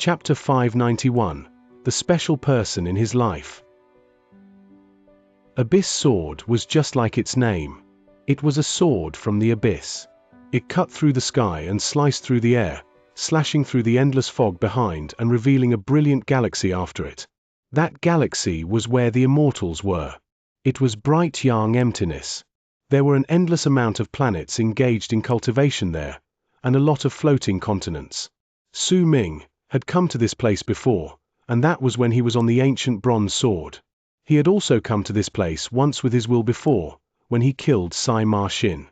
Chapter 591. The Special Person in His Life. Abyss Sword was just like its name. It was a sword from the abyss. It cut through the sky and sliced through the air, slashing through the endless fog behind and revealing a brilliant galaxy after it. That galaxy was where the immortals were. It was bright young emptiness. There were an endless amount of planets engaged in cultivation there, and a lot of floating continents. Su Ming had come to this place before, and that was when he was on the ancient bronze sword. He had also come to this place once with his will before, when he killed Sima Xin.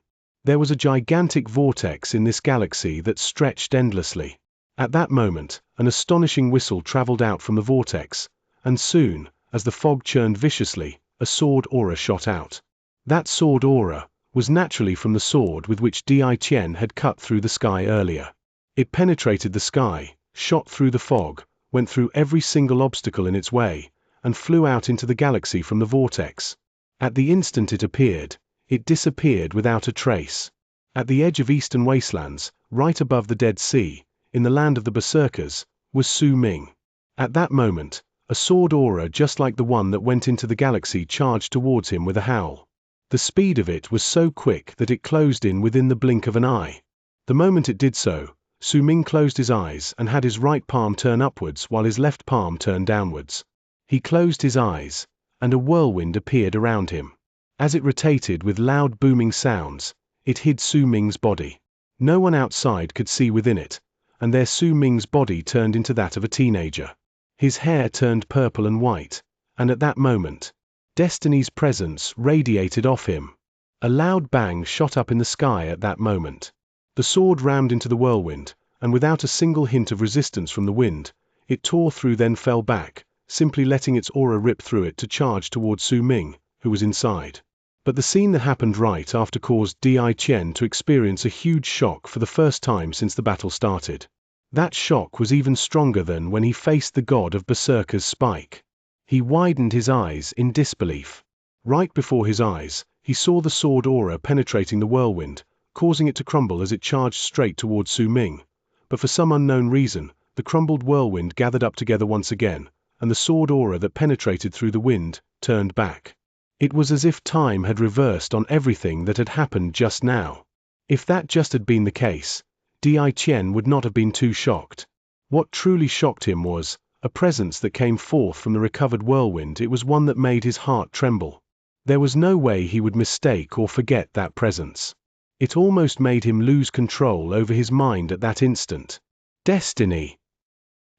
There was a gigantic vortex in this galaxy that stretched endlessly. At that moment, an astonishing whistle traveled out from the vortex, and soon, as the fog churned viciously, a sword aura shot out. That sword aura was naturally from the sword with which Di Qian had cut through the sky earlier. It penetrated the sky, shot through the fog, went through every single obstacle in its way, and flew out into the galaxy from the vortex. At the instant it appeared, it disappeared without a trace. At the edge of eastern wastelands, right above the Dead Sea, in the land of the Berserkers, was Su Ming. At that moment, a sword aura just like the one that went into the galaxy charged towards him with a howl. The speed of it was so quick that it closed in within the blink of an eye. The moment it did so, Su Ming closed his eyes and had his right palm turn upwards while his left palm turned downwards. He closed his eyes, and a whirlwind appeared around him. As it rotated with loud booming sounds, it hid Su Ming's body. No one outside could see within it, and there Su Ming's body turned into that of a teenager. His hair turned purple and white, and at that moment, Destiny's presence radiated off him. A loud bang shot up in the sky at that moment. The sword rammed into the whirlwind, and without a single hint of resistance from the wind, it tore through then fell back, simply letting its aura rip through it to charge towards Su Ming, who was inside. But the scene that happened right after caused Di Qian to experience a huge shock for the first time since the battle started. That shock was even stronger than when he faced the god of Berserker's spike. He widened his eyes in disbelief. Right before his eyes, he saw the sword aura penetrating the whirlwind, causing it to crumble as it charged straight towards Su Ming. But for some unknown reason, the crumbled whirlwind gathered up together once again, and the sword aura that penetrated through the wind turned back. It was as if time had reversed on everything that had happened just now. If that just had been the case, Di Qian would not have been too shocked. What truly shocked him was a presence that came forth from the recovered whirlwind. It was one that made his heart tremble. There was no way he would mistake or forget that presence. It almost made him lose control over his mind at that instant. Destiny.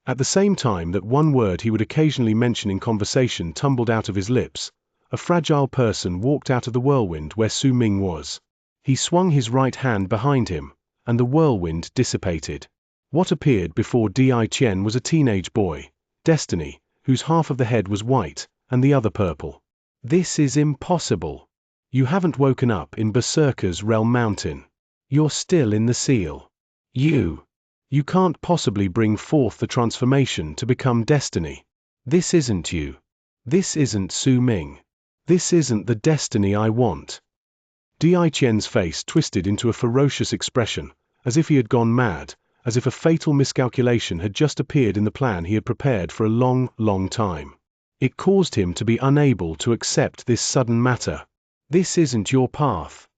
At the same time that one word he would occasionally mention in conversation tumbled out of his lips, a fragile person walked out of the whirlwind where Su Ming was. He swung his right hand behind him, and the whirlwind dissipated. What appeared before Di Qian was a teenage boy, Destiny, whose half of the head was white, and the other purple. This is impossible. You haven't woken up in Berserker's Realm Mountain. You're still in the seal. You can't possibly bring forth the transformation to become Destiny. This isn't you. This isn't Su Ming. This isn't the Destiny I want. Di Qian's face twisted into a ferocious expression, as if he had gone mad, as if a fatal miscalculation had just appeared in the plan he had prepared for a long, long time. It caused him to be unable to accept this sudden matter. This isn't your path.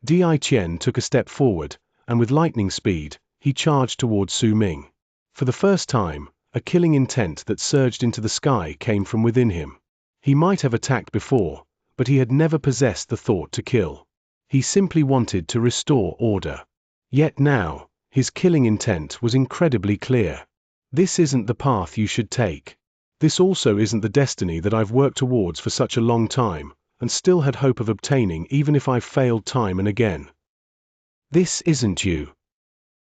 Di Qian took a step forward, and with lightning speed, he charged towards Su Ming. For the first time, a killing intent that surged into the sky came from within him. He might have attacked before, but he had never possessed the thought to kill. He simply wanted to restore order. Yet now, his killing intent was incredibly clear. This isn't the path you should take. This also isn't the destiny that I've worked towards for such a long time, and still had hope of obtaining even if I've failed time and again. This isn't you.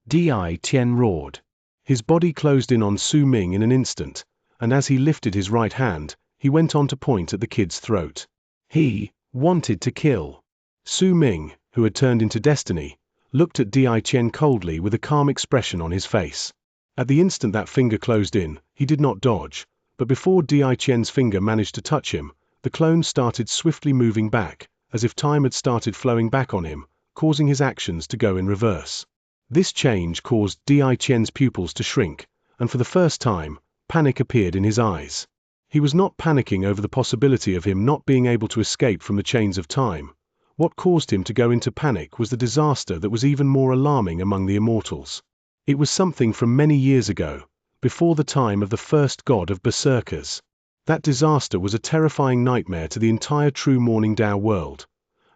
Di Qian roared. His body closed in on Su Ming in an instant, and as he lifted his right hand, he went on to point at the kid's throat. He wanted to kill. Su Ming, who had turned into Destiny, looked at Di Qian coldly with a calm expression on his face. At the instant that finger closed in, he did not dodge, but before Di Qian's finger managed to touch him, the clone started swiftly moving back, as if time had started flowing back on him, causing his actions to go in reverse. This change caused Di Qian's pupils to shrink, and for the first time, panic appeared in his eyes. He was not panicking over the possibility of him not being able to escape from the chains of time. What caused him to go into panic was the disaster that was even more alarming among the immortals. It was something from many years ago, before the time of the first god of berserkers. That disaster was a terrifying nightmare to the entire true Morning Dao world,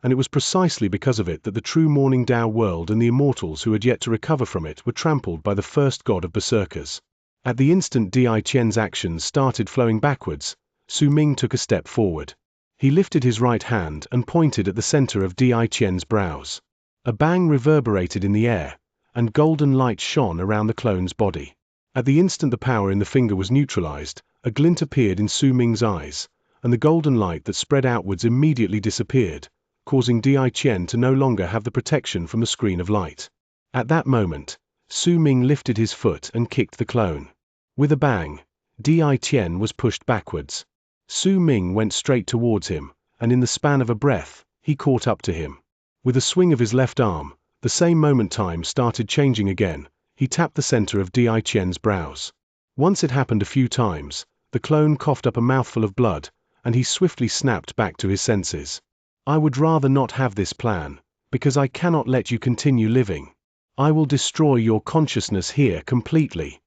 and it was precisely because of it that the true Morning Dao world and the immortals who had yet to recover from it were trampled by the first god of berserkers. At the instant Di Qian's actions started flowing backwards, Su Ming took a step forward. He lifted his right hand and pointed at the center of Di Qian's brows. A bang reverberated in the air, and golden light shone around the clone's body. At the instant the power in the finger was neutralized, a glint appeared in Su Ming's eyes, and the golden light that spread outwards immediately disappeared, causing Di Qian to no longer have the protection from the screen of light. At that moment, Su Ming lifted his foot and kicked the clone. With a bang, Di Qian was pushed backwards. Su Ming went straight towards him, and in the span of a breath, he caught up to him. With a swing of his left arm, the same moment time started changing again, he tapped the center of Di Qian's brows. Once it happened a few times, the clone coughed up a mouthful of blood, and he swiftly snapped back to his senses. I would rather not have this plan, because I cannot let you continue living. I will destroy your consciousness here completely.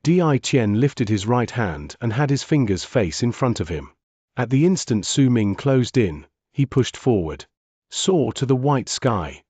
Di Qian lifted his right hand and had his fingers face in front of him. At the instant Su Ming closed in, he pushed forward. Soar to the white sky.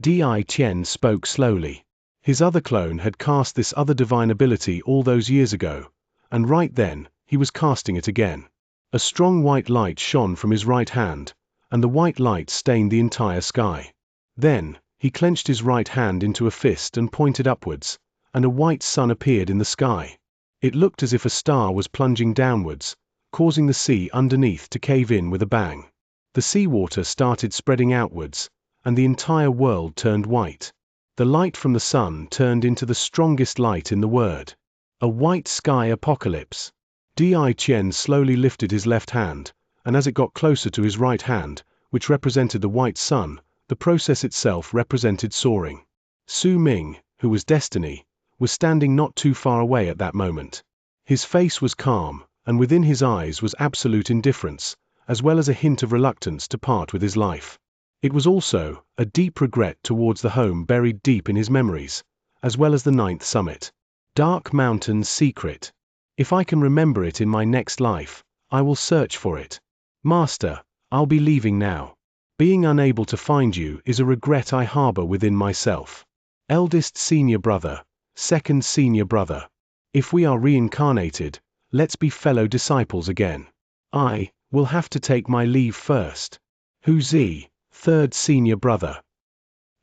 Di Qian spoke slowly. His other clone had cast this other divine ability all those years ago, and right then, he was casting it again. A strong white light shone from his right hand, and the white light stained the entire sky. Then, he clenched his right hand into a fist and pointed upwards, and a white sun appeared in the sky. It looked as if a star was plunging downwards, causing the sea underneath to cave in with a bang. The seawater started spreading outwards, and the entire world turned white. The light from the sun turned into the strongest light in the world. A white sky apocalypse. Di Qian slowly lifted his left hand, and as it got closer to his right hand, which represented the white sun, the process itself represented soaring. Su Ming, who was destiny, was standing not too far away at that moment. His face was calm, and within his eyes was absolute indifference, as well as a hint of reluctance to part with his life. It was also a deep regret towards the home buried deep in his memories, as well as the 9th summit. Dark Mountain's secret. If I can remember it in my next life, I will search for it. Master, I'll be leaving now. Being unable to find you is a regret I harbor within myself. Eldest senior brother, second senior brother. If we are reincarnated, let's be fellow disciples again. I will have to take my leave first. Huzi, third senior brother.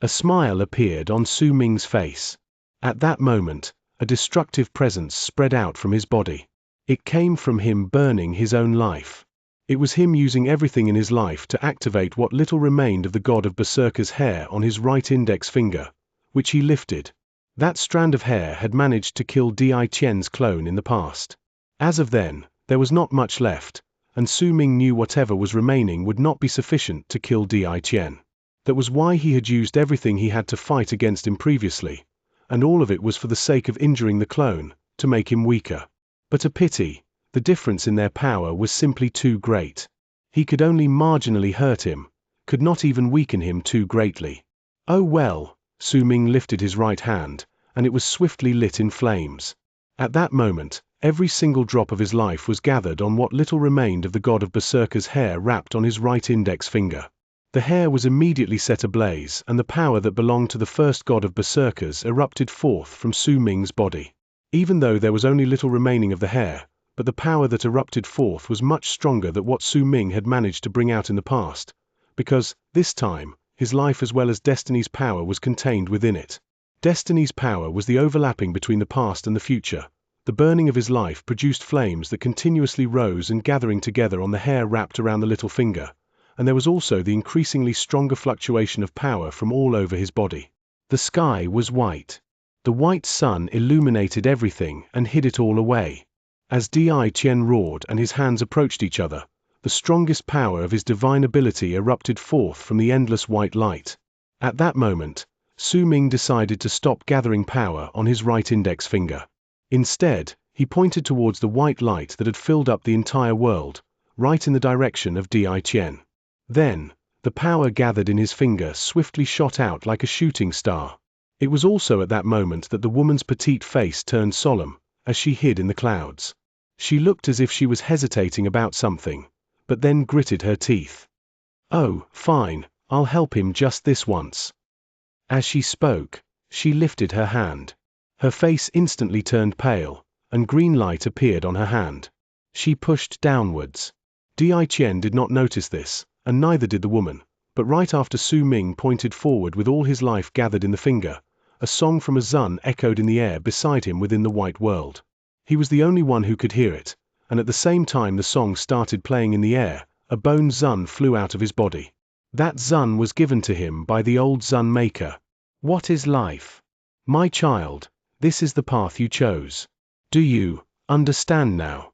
A smile appeared on Su Ming's face. At that moment, a destructive presence spread out from his body. It came from him burning his own life. It was him using everything in his life to activate what little remained of the god of berserker's hair on his right index finger, which he lifted. That strand of hair had managed to kill Di Qian's clone in the past. As of then, there was not much left, and Su Ming knew whatever was remaining would not be sufficient to kill Di Qian. That was why he had used everything he had to fight against him previously, and all of it was for the sake of injuring the clone, to make him weaker. But a pity, the difference in their power was simply too great. He could only marginally hurt him, could not even weaken him too greatly. Oh well, Su Ming lifted his right hand, and it was swiftly lit in flames. At that moment, every single drop of his life was gathered on what little remained of the god of berserker's hair wrapped on his right index finger. The hair was immediately set ablaze, and the power that belonged to the first god of berserkers erupted forth from Su Ming's body. Even though there was only little remaining of the hair, but the power that erupted forth was much stronger than what Su Ming had managed to bring out in the past, because, this time, his life as well as Destiny's power was contained within it. Destiny's power was the overlapping between the past and the future. The burning of his life produced flames that continuously rose and gathering together on the hair wrapped around the little finger, and there was also the increasingly stronger fluctuation of power from all over his body. The sky was white. The white sun illuminated everything and hid it all away. As Di Qian roared and his hands approached each other, the strongest power of his divine ability erupted forth from the endless white light. At that moment, Su Ming decided to stop gathering power on his right index finger. Instead, he pointed towards the white light that had filled up the entire world, right in the direction of Di Qian. Then, the power gathered in his finger swiftly shot out like a shooting star. It was also at that moment that the woman's petite face turned solemn, as she hid in the clouds. She looked as if she was hesitating about something, but then gritted her teeth. "Oh, fine, I'll help him just this once." As she spoke, she lifted her hand. Her face instantly turned pale, and green light appeared on her hand. She pushed downwards. Di Qian did not notice this, and neither did the woman, but right after Su Ming pointed forward with all his life gathered in the finger, a song from a zun echoed in the air beside him within the white world. He was the only one who could hear it, and at the same time the song started playing in the air, a bone zun flew out of his body. That zun was given to him by the old zun maker. What is life? My child, this is the path you chose. Do you understand now?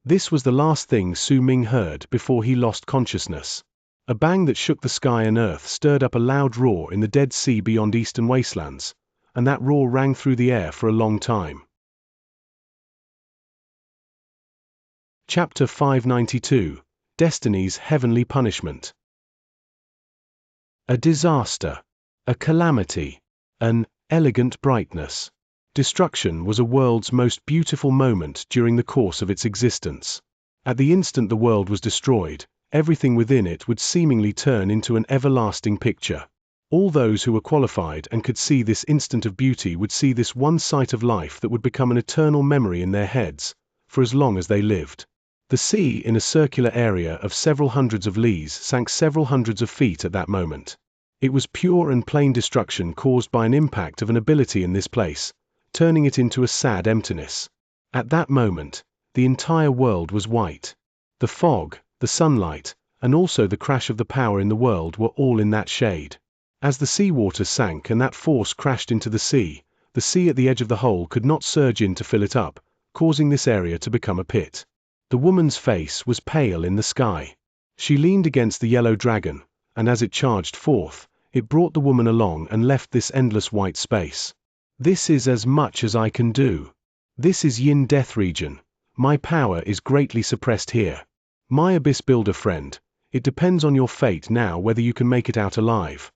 This was the last thing Su Ming heard before he lost consciousness. A bang that shook the sky and earth stirred up a loud roar in the Dead Sea beyond eastern wastelands, and that roar rang through the air for a long time. Chapter 592, Destiny's Heavenly Punishment. A disaster. A calamity. An elegant brightness. Destruction was a world's most beautiful moment during the course of its existence. At the instant the world was destroyed, everything within it would seemingly turn into an everlasting picture. All those who were qualified and could see this instant of beauty would see this one sight of life that would become an eternal memory in their heads, for as long as they lived. The sea, in a circular area of several hundreds of lees, sank several hundreds of feet at that moment. It was pure and plain destruction caused by an impact of an ability in this place, turning it into a sad emptiness. At that moment, the entire world was white. The fog, the sunlight, and also the crash of the power in the world were all in that shade. As the seawater sank and that force crashed into the sea at the edge of the hole could not surge in to fill it up, causing this area to become a pit. The woman's face was pale in the sky. She leaned against the yellow dragon, and as it charged forth, it brought the woman along and left this endless white space. This is as much as I can do. This is Yin Death region. My power is greatly suppressed here. My Abyss Builder friend, it depends on your fate now whether you can make it out alive.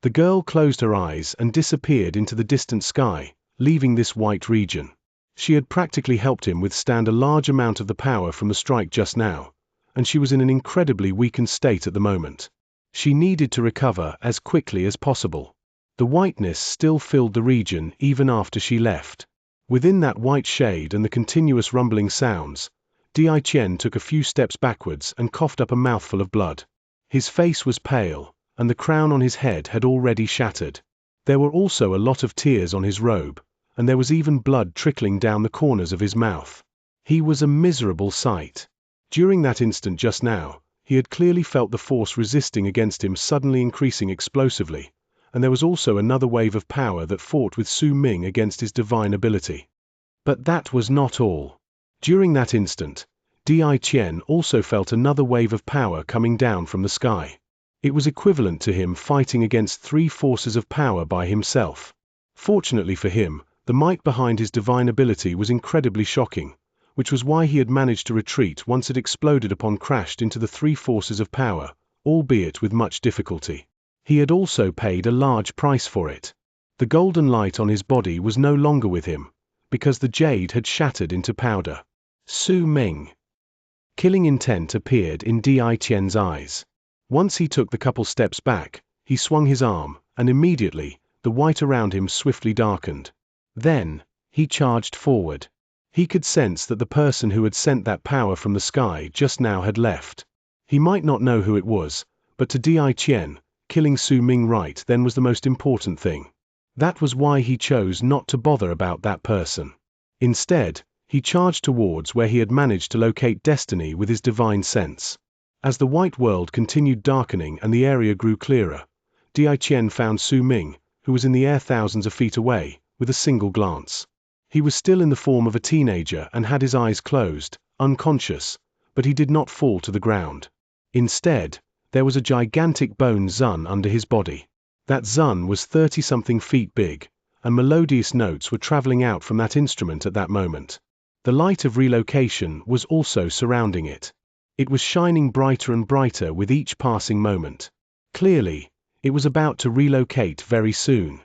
The girl closed her eyes and disappeared into the distant sky, leaving this white region. She had practically helped him withstand a large amount of the power from the strike just now, and she was in an incredibly weakened state at the moment. She needed to recover as quickly as possible. The whiteness still filled the region even after she left. Within that white shade and the continuous rumbling sounds, Di Qian took a few steps backwards and coughed up a mouthful of blood. His face was pale, and the crown on his head had already shattered. There were also a lot of tears on his robe, and there was even blood trickling down the corners of his mouth. He was a miserable sight. During that instant just now, he had clearly felt the force resisting against him suddenly increasing explosively, and there was also another wave of power that fought with Su Ming against his divine ability. But that was not all. During that instant, Di Qian also felt another wave of power coming down from the sky. It was equivalent to him fighting against 3 forces of power by himself. Fortunately for him, the might behind his divine ability was incredibly shocking, which was why he had managed to retreat once it exploded upon crashed into the 3 forces of power, albeit with much difficulty. He had also paid a large price for it. The golden light on his body was no longer with him, because the jade had shattered into powder. Su Ming. Killing intent appeared in Di Qian's eyes. Once he took the couple steps back, he swung his arm, and immediately, the white around him swiftly darkened. Then, he charged forward. He could sense that the person who had sent that power from the sky just now had left. He might not know who it was, but to Di Qian, killing Su Ming right then was the most important thing. That was why he chose not to bother about that person. Instead, he charged towards where he had managed to locate destiny with his divine sense. As the white world continued darkening and the area grew clearer, Di Qian found Su Ming, who was in the air thousands of feet away, with a single glance. He was still in the form of a teenager and had his eyes closed, unconscious, but he did not fall to the ground. Instead, there was a gigantic bone zun under his body. That zun was 30-something feet big, and melodious notes were traveling out from that instrument at that moment. The light of relocation was also surrounding it. It was shining brighter and brighter with each passing moment. Clearly, it was about to relocate very soon.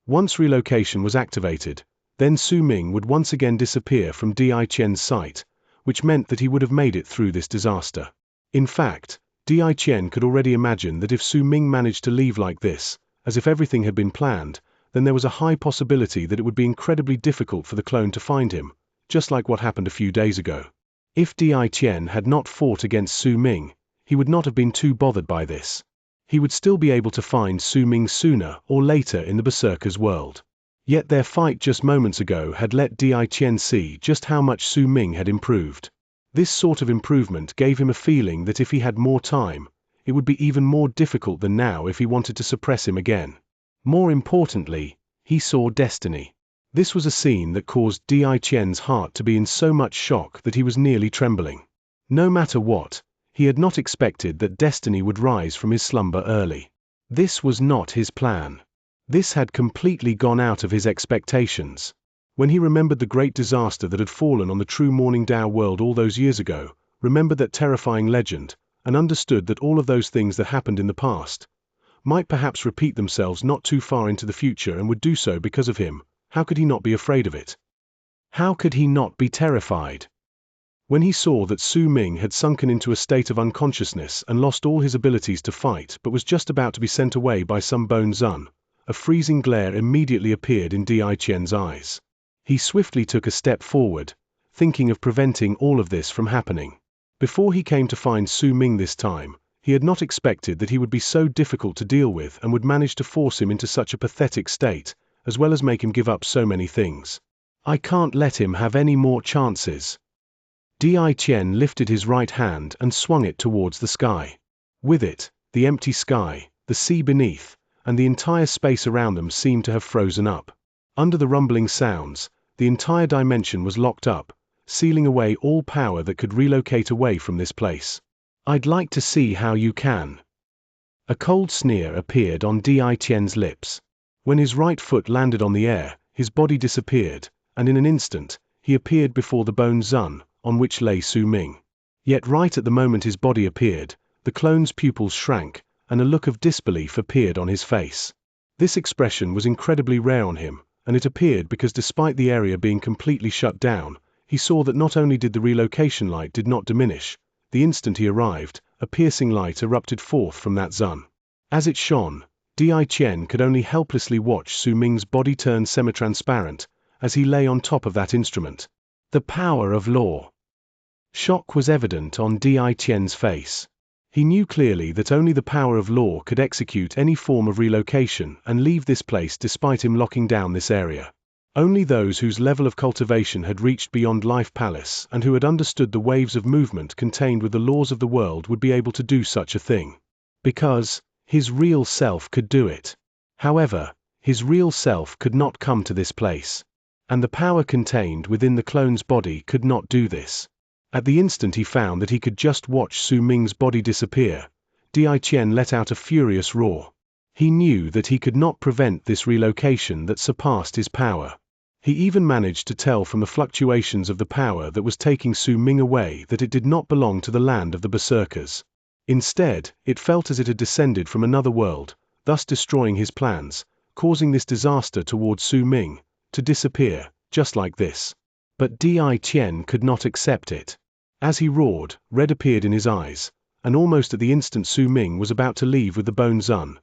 Once relocation was activated, then Su Ming would once again disappear from Di Qian's sight, which meant that he would have made it through this disaster. In fact, Di Qian could already imagine that if Su Ming managed to leave like this, as if everything had been planned, then there was a high possibility that it would be incredibly difficult for the clone to find him, just like what happened a few days ago. If Di Qian had not fought against Su Ming, he would not have been too bothered by this. He would still be able to find Su Ming sooner or later in the Berserker's world. Yet their fight just moments ago had let Di Qian see just how much Su Ming had improved. This sort of improvement gave him a feeling that if he had more time, it would be even more difficult than now if he wanted to suppress him again. More importantly, he saw destiny. This was a scene that caused Di Qian's heart to be in so much shock that he was nearly trembling. No matter what, he had not expected that destiny would rise from his slumber early. This was not his plan. This had completely gone out of his expectations. When he remembered the great disaster that had fallen on the true Morning Dao world all those years ago, remembered that terrifying legend, and understood that all of those things that happened in the past might perhaps repeat themselves not too far into the future and would do so because of him, how could he not be afraid of it? How could he not be terrified? When he saw that Su Ming had sunken into a state of unconsciousness and lost all his abilities to fight but was just about to be sent away by some Bone Zun, a freezing glare immediately appeared in Di Qian's eyes. He swiftly took a step forward, thinking of preventing all of this from happening. Before he came to find Su Ming this time, he had not expected that he would be so difficult to deal with and would manage to force him into such a pathetic state, as well as make him give up so many things. I can't let him have any more chances. Di Qian lifted his right hand and swung it towards the sky. With it, the empty sky, the sea beneath, and the entire space around them seemed to have frozen up. Under the rumbling sounds, the entire dimension was locked up, sealing away all power that could relocate away from this place. I'd like to see how you can. A cold sneer appeared on Di Qian's lips. When his right foot landed on the air, his body disappeared, and in an instant, he appeared before the Bone Zun, on which lay Su Ming. Yet right at the moment his body appeared, the clone's pupils shrank, and a look of disbelief appeared on his face. This expression was incredibly rare on him, and it appeared because despite the area being completely shut down, he saw that not only did the relocation light did not diminish, the instant he arrived, a piercing light erupted forth from that Zun. As it shone, Di Qian could only helplessly watch Su Ming's body turn semi-transparent, as he lay on top of that instrument. The power of law. Shock was evident on Di Qian's face. He knew clearly that only the power of law could execute any form of relocation and leave this place despite him locking down this area. Only those whose level of cultivation had reached beyond Life Palace and who had understood the waves of movement contained with the laws of the world would be able to do such a thing. Because his real self could do it. However, his real self could not come to this place. And the power contained within the clone's body could not do this. At the instant he found that he could just watch Su Ming's body disappear, Di Qian let out a furious roar. He knew that he could not prevent this relocation that surpassed his power. He even managed to tell from the fluctuations of the power that was taking Su Ming away that it did not belong to the land of the Berserkers. Instead, it felt as it had descended from another world, thus destroying his plans, causing this disaster towards Su Ming to disappear, just like this. But Di Qian could not accept it. As he roared, red appeared in his eyes, and almost at the instant Su Ming was about to leave with the Bone Zun,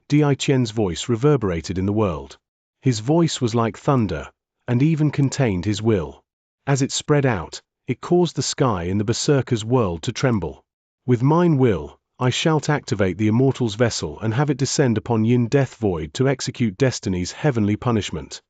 Di Qian's voice reverberated in the world. His voice was like thunder, and even contained his will. As it spread out, it caused the sky in the Berserker's world to tremble. With mine will, I shall activate the Immortal's vessel and have it descend upon Yin Death Void to execute Destiny's heavenly punishment.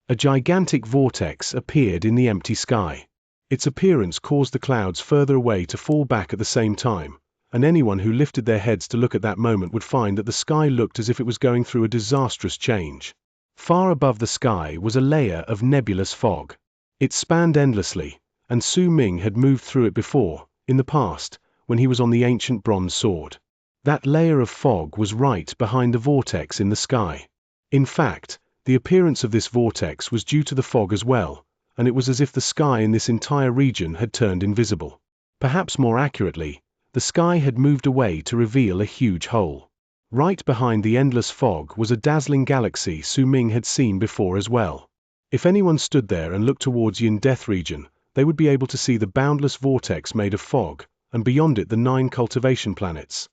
A gigantic vortex appeared in the empty sky. Its appearance caused the clouds further away to fall back at the same time, and anyone who lifted their heads to look at that moment would find that the sky looked as if it was going through a disastrous change. Far above the sky was a layer of nebulous fog. It spanned endlessly, and Su Ming had moved through it before, in the past, when he was on the ancient bronze sword. That layer of fog was right behind the vortex in the sky. In fact, The appearance of this vortex was due to the fog as well, and it was as if the sky in this entire region had turned invisible. Perhaps more accurately, the sky had moved away to reveal a huge hole. Right behind the endless fog was a dazzling galaxy Su Ming had seen before as well. If anyone stood there and looked towards Yin Death region, they would be able to see the boundless vortex made of fog, and beyond it the 9 cultivation planets.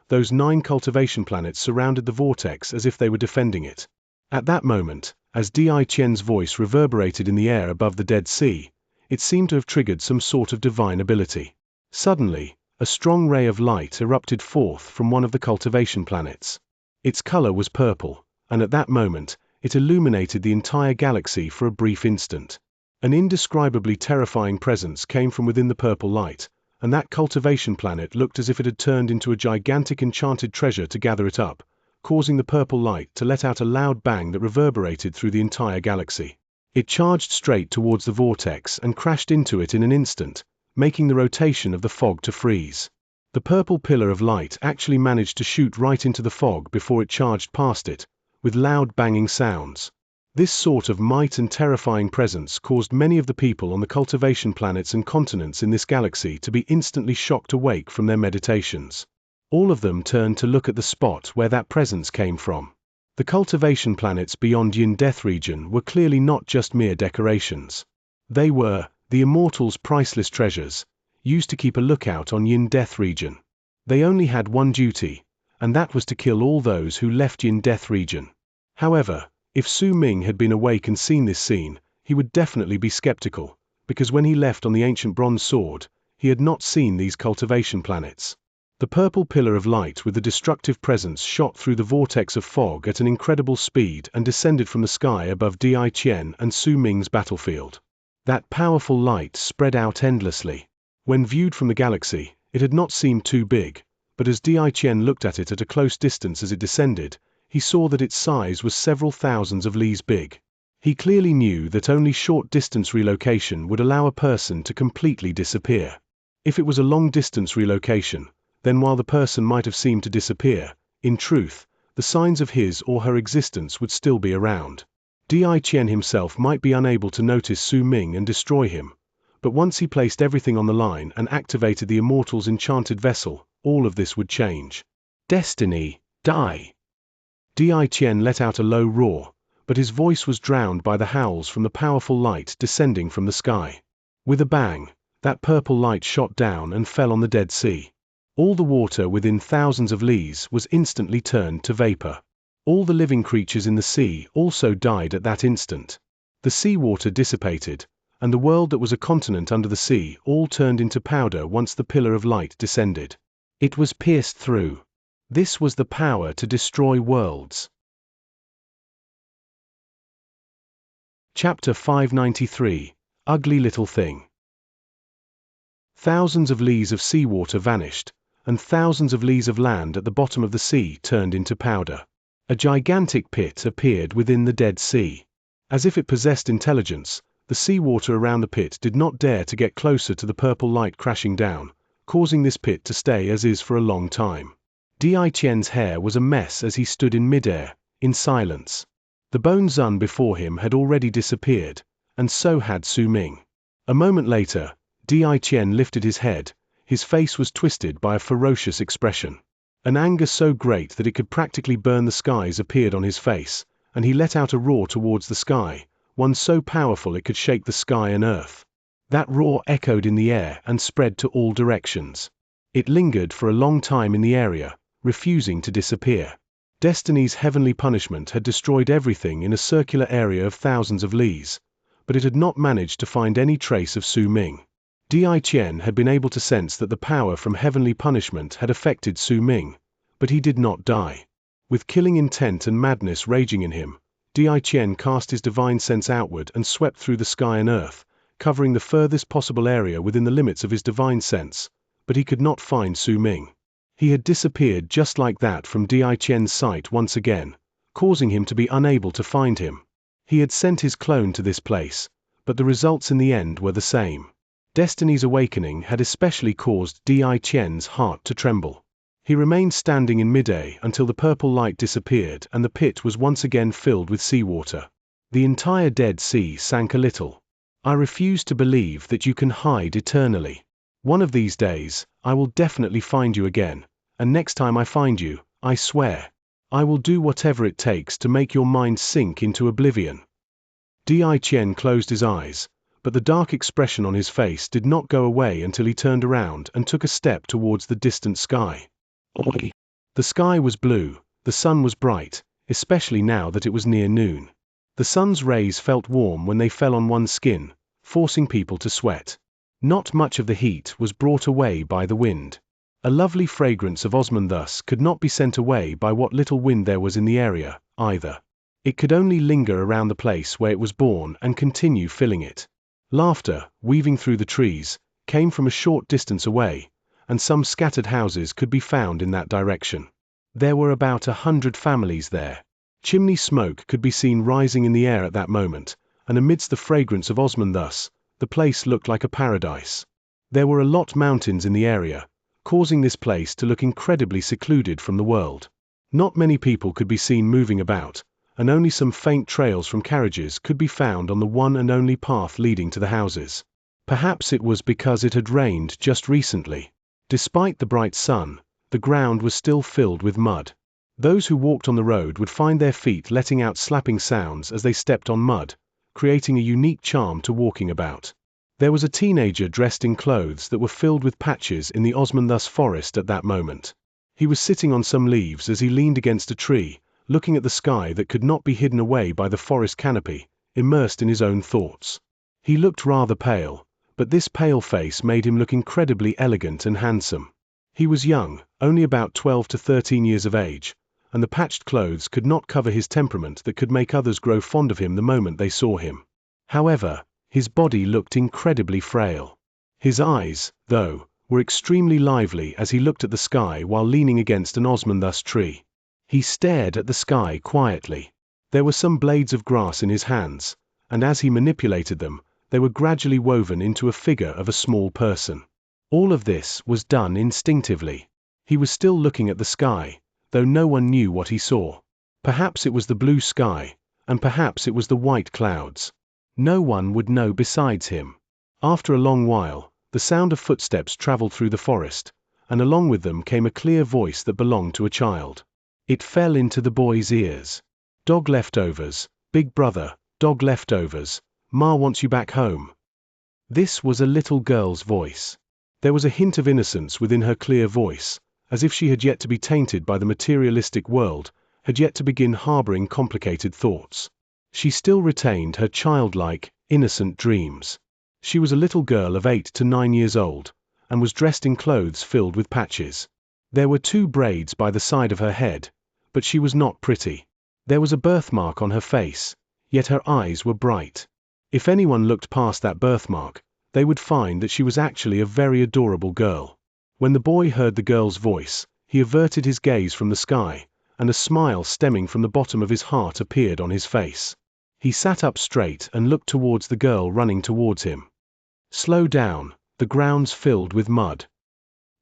Those 9 cultivation planets surrounded the vortex as if they were defending it. At that moment, as Di Qian's voice reverberated in the air above the Dead Sea, it seemed to have triggered some sort of divine ability. Suddenly, a strong ray of light erupted forth from one of the cultivation planets. Its color was purple, and at that moment, it illuminated the entire galaxy for a brief instant. An indescribably terrifying presence came from within the purple light, and that cultivation planet looked as if it had turned into a gigantic enchanted treasure to gather it up, causing the purple light to let out a loud bang that reverberated through the entire galaxy. It charged straight towards the vortex and crashed into it in an instant, making the rotation of the fog to freeze. The purple pillar of light actually managed to shoot right into the fog before it charged past it, with loud banging sounds. This sort of might and terrifying presence caused many of the people on the cultivation planets and continents in this galaxy to be instantly shocked awake from their meditations. All of them turned to look at the spot where that presence came from. The cultivation planets beyond Yin Death region were clearly not just mere decorations. They were the immortals' priceless treasures, used to keep a lookout on Yin Death region. They only had one duty, and that was to kill all those who left Yin Death region. However, if Su Ming had been awake and seen this scene, he would definitely be skeptical, because when he left on the ancient bronze sword, he had not seen these cultivation planets. The purple pillar of light with the destructive presence shot through the vortex of fog at an incredible speed and descended from the sky above Di Qian and Su Ming's battlefield. That powerful light spread out endlessly. When viewed from the galaxy, it had not seemed too big, but as Di Qian looked at it at a close distance as it descended, he saw that its size was several thousands of li's big. He clearly knew that only short-distance relocation would allow a person to completely disappear. If it was a long-distance relocation, then while the person might have seemed to disappear, in truth, the signs of his or her existence would still be around. Di Qian himself might be unable to notice Su Ming and destroy him, but once he placed everything on the line and activated the Immortal's enchanted vessel, all of this would change. Destiny, die! Di Qian let out a low roar, but his voice was drowned by the howls from the powerful light descending from the sky. With a bang, that purple light shot down and fell on the Dead Sea. All the water within thousands of li's was instantly turned to vapor. All the living creatures in the sea also died at that instant. The seawater dissipated, and the world that was a continent under the sea all turned into powder once the pillar of light descended. It was pierced through. This was the power to destroy worlds. Chapter 593, Ugly Little Thing. Thousands of li's of seawater vanished, and thousands of li's of land at the bottom of the sea turned into powder. A gigantic pit appeared within the Dead Sea. As if it possessed intelligence, the seawater around the pit did not dare to get closer to the purple light crashing down, causing this pit to stay as is for a long time. Di Qian's hair was a mess as he stood in midair, in silence. The bone Zun before him had already disappeared, and so had Su Ming. A moment later, Di Qian lifted his head. His face was twisted by a ferocious expression. An anger so great that it could practically burn the skies appeared on his face, and he let out a roar towards the sky, one so powerful it could shake the sky and earth. That roar echoed in the air and spread to all directions. It lingered for a long time in the area, refusing to disappear. Destiny's heavenly punishment had destroyed everything in a circular area of thousands of li's, but it had not managed to find any trace of Su Ming. Di Qian had been able to sense that the power from heavenly punishment had affected Su Ming, but he did not die. With killing intent and madness raging in him, Di Qian cast his divine sense outward and swept through the sky and earth, covering the furthest possible area within the limits of his divine sense, but he could not find Su Ming. He had disappeared just like that from Di Qian's sight once again, causing him to be unable to find him. He had sent his clone to this place, but the results in the end were the same. Destiny's awakening had especially caused Di Qian's heart to tremble. He remained standing in midair until the purple light disappeared and the pit was once again filled with seawater. The entire Dead Sea sank a little. I refuse to believe that you can hide eternally. One of these days, I will definitely find you again, and next time I find you, I swear, I will do whatever it takes to make your mind sink into oblivion. Xianxia closed his eyes, but the dark expression on his face did not go away until he turned around and took a step towards the distant sky. Oi! The sky was blue, the sun was bright, especially now that it was near noon. The sun's rays felt warm when they fell on one's skin, forcing people to sweat. Not much of the heat was brought away by the wind. A lovely fragrance of osman thus could not be sent away by what little wind there was in the area, either. It could only linger around the place where it was born and continue filling it. Laughter, weaving through the trees, came from a short distance away, and some scattered houses could be found in that direction. There were about 100 families there. Chimney smoke could be seen rising in the air at that moment, and amidst the fragrance of osman thus, the place looked like a paradise. There were a lot of mountains in the area, causing this place to look incredibly secluded from the world. Not many people could be seen moving about, and only some faint trails from carriages could be found on the one and only path leading to the houses. Perhaps it was because it had rained just recently. Despite the bright sun, the ground was still filled with mud. Those who walked on the road would find their feet letting out slapping sounds as they stepped on mud, creating a unique charm to walking about. There was a teenager dressed in clothes that were filled with patches in the osman thus forest at that moment. He was sitting on some leaves as he leaned against a tree, looking at the sky that could not be hidden away by the forest canopy, immersed in his own thoughts. He looked rather pale, but this pale face made him look incredibly elegant and handsome. He was young, only about 12 to 13 years of age, and the patched clothes could not cover his temperament that could make others grow fond of him the moment they saw him. However, his body looked incredibly frail. His eyes, though, were extremely lively as he looked at the sky while leaning against an osman thus tree. He stared at the sky quietly. There were some blades of grass in his hands, and as he manipulated them, they were gradually woven into a figure of a small person. All of this was done instinctively. He was still looking at the sky, though no one knew what he saw. Perhaps it was the blue sky, and perhaps it was the white clouds. No one would know besides him. After a long while, the sound of footsteps traveled through the forest, and along with them came a clear voice that belonged to a child. It fell into the boy's ears. Dog leftovers, big brother, dog leftovers, Ma wants you back home. This was a little girl's voice. There was a hint of innocence within her clear voice, as if she had yet to be tainted by the materialistic world, had yet to begin harboring complicated thoughts. She still retained her childlike, innocent dreams. She was a little girl of 8 to 9 years old, and was dressed in clothes filled with patches. There were 2 braids by the side of her head, but she was not pretty. There was a birthmark on her face, yet her eyes were bright. If anyone looked past that birthmark, they would find that she was actually a very adorable girl. When the boy heard the girl's voice, he averted his gaze from the sky, and a smile stemming from the bottom of his heart appeared on his face. He sat up straight and looked towards the girl running towards him. Slow down, the ground's filled with mud.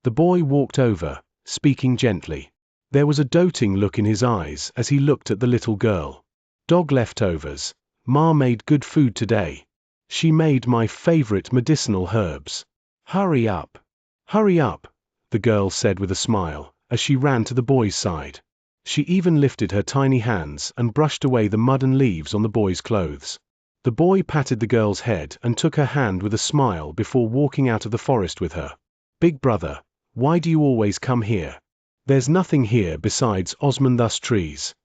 The boy walked over, speaking gently. There was a doting look in his eyes as he looked at the little girl. Dog leftovers. Ma made good food today. She made my favorite medicinal herbs. Hurry up. Hurry up, the girl said with a smile, as she ran to the boy's side. She even lifted her tiny hands and brushed away the mud and leaves on the boy's clothes. The boy patted the girl's head and took her hand with a smile before walking out of the forest with her. Big brother, why do you always come here? There's nothing here besides osman thus trees.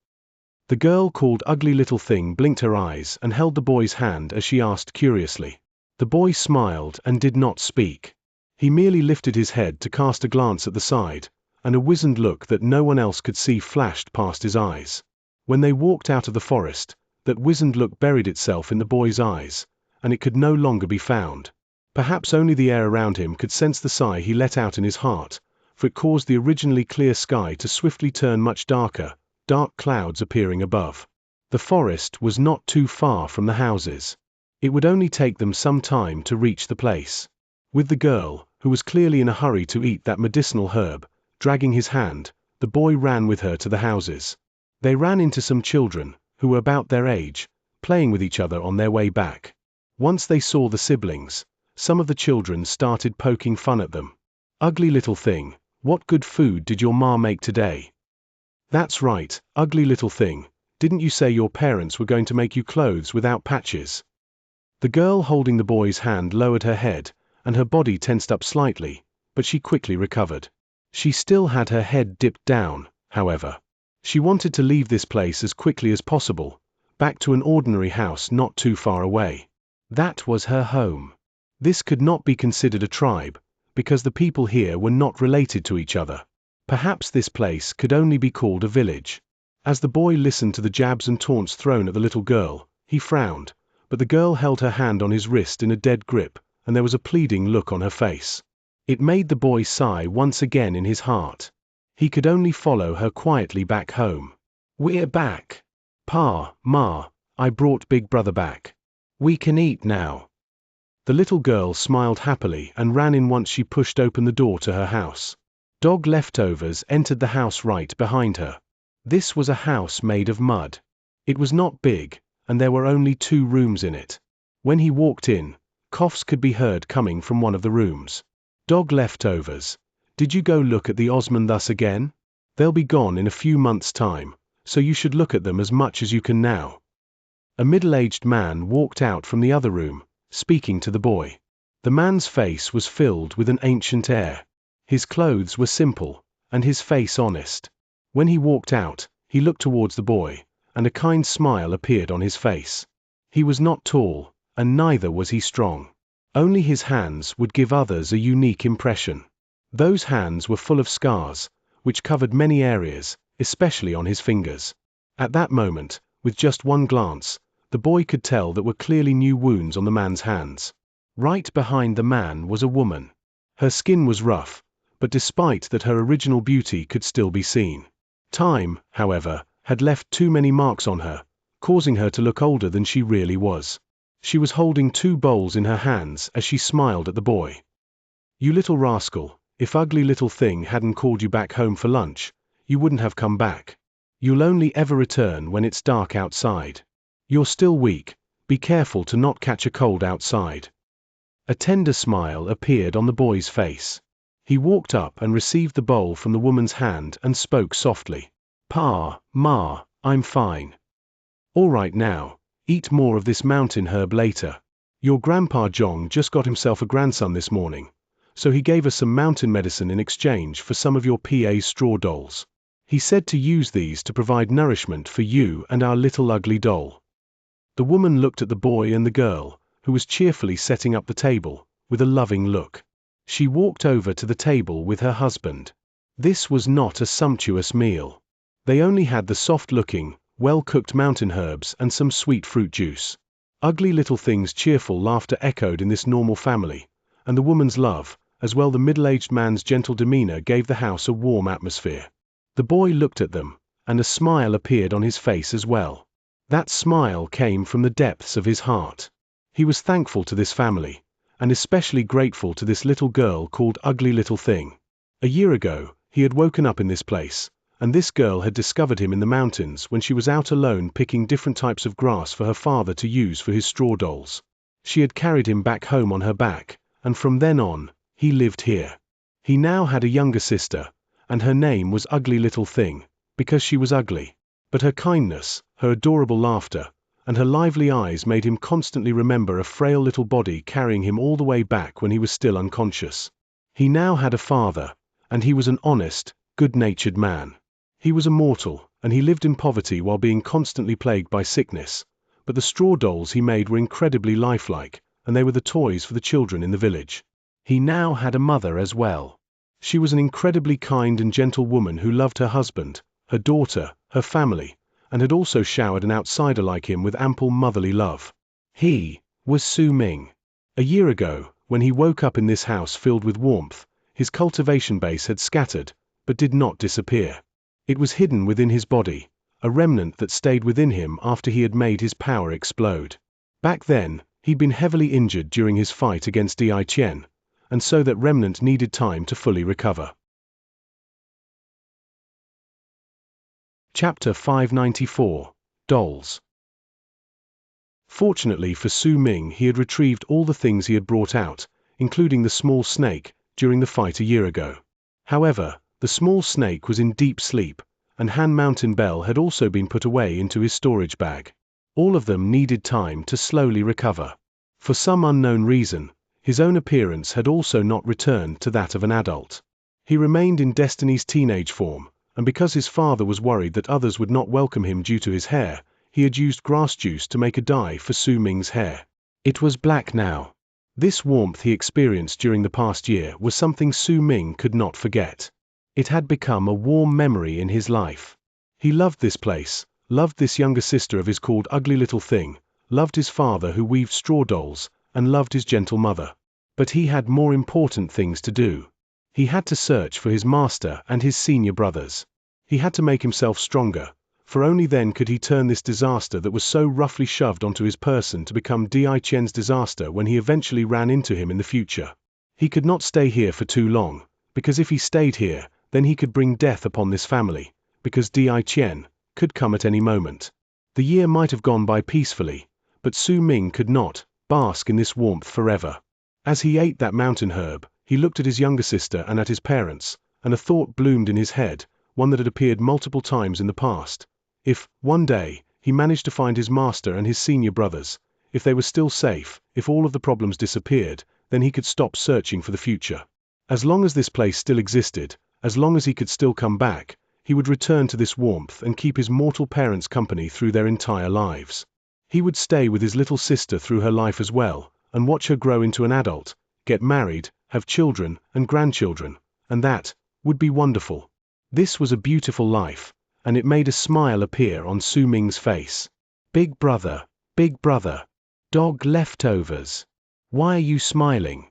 The girl called Ugly Little Thing blinked her eyes and held the boy's hand as she asked curiously. The boy smiled and did not speak. He merely lifted his head to cast a glance at the side, and a wizened look that no one else could see flashed past his eyes. When they walked out of the forest, that wizened look buried itself in the boy's eyes, and it could no longer be found. Perhaps only the air around him could sense the sigh he let out in his heart, for it caused the originally clear sky to swiftly turn much darker, dark clouds appearing above. The forest was not too far from the houses. It would only take them some time to reach the place. With the girl, who was clearly in a hurry to eat that medicinal herb, Dragging his hand, the boy ran with her to the houses. They ran into some children, who were about their age, playing with each other on their way back. Once they saw the siblings, some of the children started poking fun at them. "Ugly little thing, what good food did your ma make today?" "That's right, ugly little thing, didn't you say your parents were going to make you clothes without patches?" The girl holding the boy's hand lowered her head, and her body tensed up slightly, but she quickly recovered. She still had her head dipped down, however. She wanted to leave this place as quickly as possible, back to an ordinary house not too far away. That was her home. This could not be considered a tribe, because the people here were not related to each other. Perhaps this place could only be called a village. As the boy listened to the jabs and taunts thrown at the little girl, he frowned, but the girl held her hand on his wrist in a dead grip, and there was a pleading look on her face. It made the boy sigh once again in his heart. He could only follow her quietly back home. "We're back. Pa, Ma, I brought Big Brother back. We can eat now." The little girl smiled happily and ran in once she pushed open the door to her house. Dog leftovers entered the house right behind her. This was a house made of mud. It was not big, and there were only 2 rooms in it. When he walked in, coughs could be heard coming from one of the rooms. "Dog leftovers, did you go look at the Osmonthus again? They'll be gone in a few months' time, so you should look at them as much as you can now." A middle-aged man walked out from the other room, speaking to the boy. The man's face was filled with an ancient air. His clothes were simple, and his face honest. When he walked out, he looked towards the boy, and a kind smile appeared on his face. He was not tall, and neither was he strong. Only his hands would give others a unique impression. Those hands were full of scars, which covered many areas, especially on his fingers. At that moment, with just one glance, the boy could tell that were clearly new wounds on the man's hands. Right behind the man was a woman. Her skin was rough, but despite that her original beauty could still be seen. Time, however, had left too many marks on her, causing her to look older than she really was. She was holding 2 bowls in her hands as she smiled at the boy. "You little rascal, if ugly little thing hadn't called you back home for lunch, you wouldn't have come back. You'll only ever return when it's dark outside. You're still weak, be careful to not catch a cold outside." A tender smile appeared on the boy's face. He walked up and received the bowl from the woman's hand and spoke softly. "Pa, Ma, I'm fine. All right now, eat more of this mountain herb later. Your grandpa Jong just got himself a grandson this morning, so he gave us some mountain medicine in exchange for some of your PA's straw dolls. He said to use these to provide nourishment for you and our little ugly doll." The woman looked at the boy and the girl, who was cheerfully setting up the table, with a loving look. She walked over to the table with her husband. This was not a sumptuous meal. They only had the soft-looking, well-cooked mountain herbs and some sweet fruit juice. Ugly little thing's cheerful laughter echoed in this normal family, and the woman's love, as well the middle-aged man's gentle demeanor gave the house a warm atmosphere. The boy looked at them, and a smile appeared on his face as well. That smile came from the depths of his heart. He was thankful to this family, and especially grateful to this little girl called Ugly Little Thing. A year ago, he had woken up in this place, and this girl had discovered him in the mountains when she was out alone picking different types of grass for her father to use for his straw dolls. She had carried him back home on her back, and from then on, he lived here. He now had a younger sister, and her name was Ugly Little Thing, because she was ugly. But her kindness, her adorable laughter, and her lively eyes made him constantly remember a frail little body carrying him all the way back when he was still unconscious. He now had a father, and he was an honest, good-natured man. He was immortal, and he lived in poverty while being constantly plagued by sickness, but the straw dolls he made were incredibly lifelike, and they were the toys for the children in the village. He now had a mother as well. She was an incredibly kind and gentle woman who loved her husband, her daughter, her family, and had also showered an outsider like him with ample motherly love. He was Su Ming. A year ago, when he woke up in this house filled with warmth, his cultivation base had scattered, but did not disappear. It was hidden within his body, a remnant that stayed within him after he had made his power explode. Back then, he'd been heavily injured during his fight against Dai Qian, and so that remnant needed time to fully recover. Chapter 594. Dolls. Fortunately for Su Ming, he had retrieved all the things he had brought out, including the small snake, during the fight a year ago. However, the small snake was in deep sleep, and Han Mountain Bell had also been put away into his storage bag. All of them needed time to slowly recover. For some unknown reason, his own appearance had also not returned to that of an adult. He remained in Destiny's teenage form, and because his father was worried that others would not welcome him due to his hair, he had used grass juice to make a dye for Su Ming's hair. It was black now. This warmth he experienced during the past year was something Su Ming could not forget. It had become a warm memory in his life. He loved this place, loved this younger sister of his called Ugly Little Thing, loved his father who weaved straw dolls, and loved his gentle mother. But he had more important things to do. He had to search for his master and his senior brothers. He had to make himself stronger, for only then could he turn this disaster that was so roughly shoved onto his person to become Di Qian's disaster when he eventually ran into him in the future. He could not stay here for too long, because if he stayed here, then he could bring death upon this family, because Di Qian could come at any moment. The year might have gone by peacefully, but Su Ming could not bask in this warmth forever. As he ate that mountain herb, he looked at his younger sister and at his parents, and a thought bloomed in his head, one that had appeared multiple times in the past. If, one day, he managed to find his master and his senior brothers, if they were still safe, if all of the problems disappeared, then he could stop searching for the future. As long as this place still existed, as long as he could still come back, he would return to this warmth and keep his mortal parents company through their entire lives. He would stay with his little sister through her life as well, and watch her grow into an adult, get married, have children and grandchildren, and that would be wonderful. This was a beautiful life, and it made a smile appear on Su Ming's face. Big brother, dog leftovers. Why are you smiling?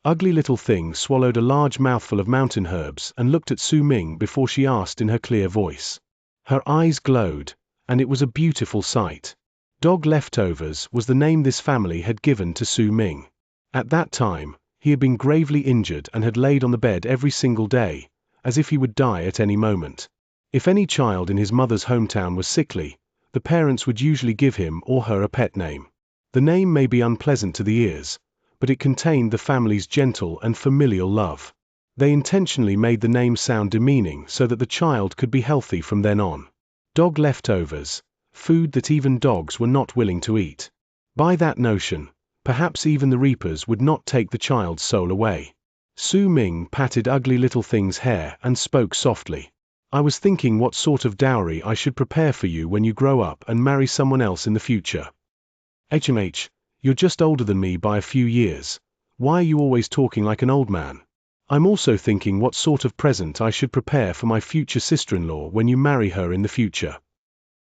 Ugly Little Thing swallowed a large mouthful of mountain herbs and looked at Su Ming before she asked in her clear voice. Her eyes glowed, and it was a beautiful sight. Dog Leftovers was the name this family had given to Su Ming. At that time, he had been gravely injured and had laid on the bed every single day, as if he would die at any moment. If any child in his mother's hometown was sickly, the parents would usually give him or her a pet name. The name may be unpleasant to the ears, but it contained the family's gentle and familial love. They intentionally made the name sound demeaning so that the child could be healthy from then on. Dog Leftovers, food that even dogs were not willing to eat. By that notion, perhaps even the reapers would not take the child's soul away. Su Ming patted Ugly Little Thing's hair and spoke softly. I was thinking what sort of dowry I should prepare for you when you grow up and marry someone else in the future. HMH, you're just older than me by a few years. Why are you always talking like an old man? I'm also thinking what sort of present I should prepare for my future sister-in-law when you marry her in the future.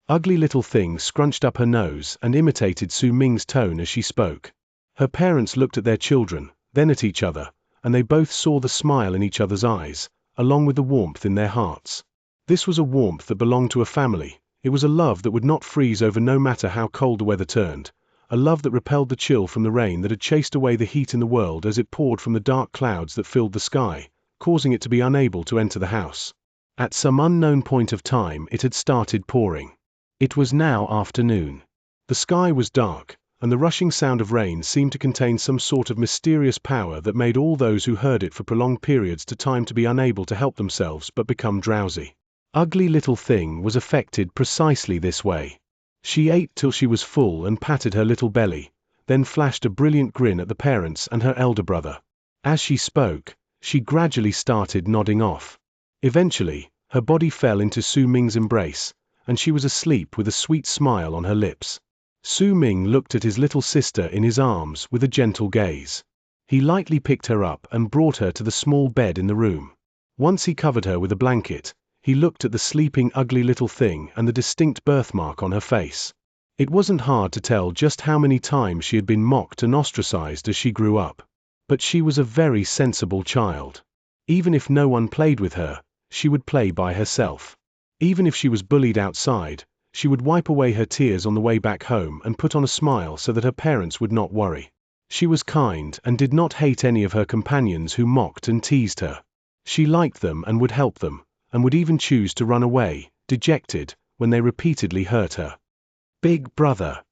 Ugly Little Thing scrunched up her nose and imitated Su Ming's tone as she spoke. Her parents looked at their children, then at each other, and they both saw the smile in each other's eyes, along with the warmth in their hearts. This was a warmth that belonged to a family. It was a love that would not freeze over no matter how cold the weather turned, a love that repelled the chill from the rain that had chased away the heat in the world as it poured from the dark clouds that filled the sky, causing it to be unable to enter the house. At some unknown point of time it had started pouring. It was now afternoon. The sky was dark, and the rushing sound of rain seemed to contain some sort of mysterious power that made all those who heard it for prolonged periods of time to be unable to help themselves but become drowsy. Ugly Little Thing was affected precisely this way. She ate till she was full and patted her little belly, then flashed a brilliant grin at the parents and her elder brother. As she spoke, she gradually started nodding off. Eventually, her body fell into Su Ming's embrace, and she was asleep with a sweet smile on her lips. Su Ming looked at his little sister in his arms with a gentle gaze. He lightly picked her up and brought her to the small bed in the room. Once he covered her with a blanket, he looked at the sleeping Ugly Little Thing and the distinct birthmark on her face. It wasn't hard to tell just how many times she had been mocked and ostracized as she grew up. But she was a very sensible child. Even if no one played with her, she would play by herself. Even if she was bullied outside, she would wipe away her tears on the way back home and put on a smile so that her parents would not worry. She was kind and did not hate any of her companions who mocked and teased her. She liked them and would help them, and would even choose to run away, dejected, when they repeatedly hurt her. "Big brother."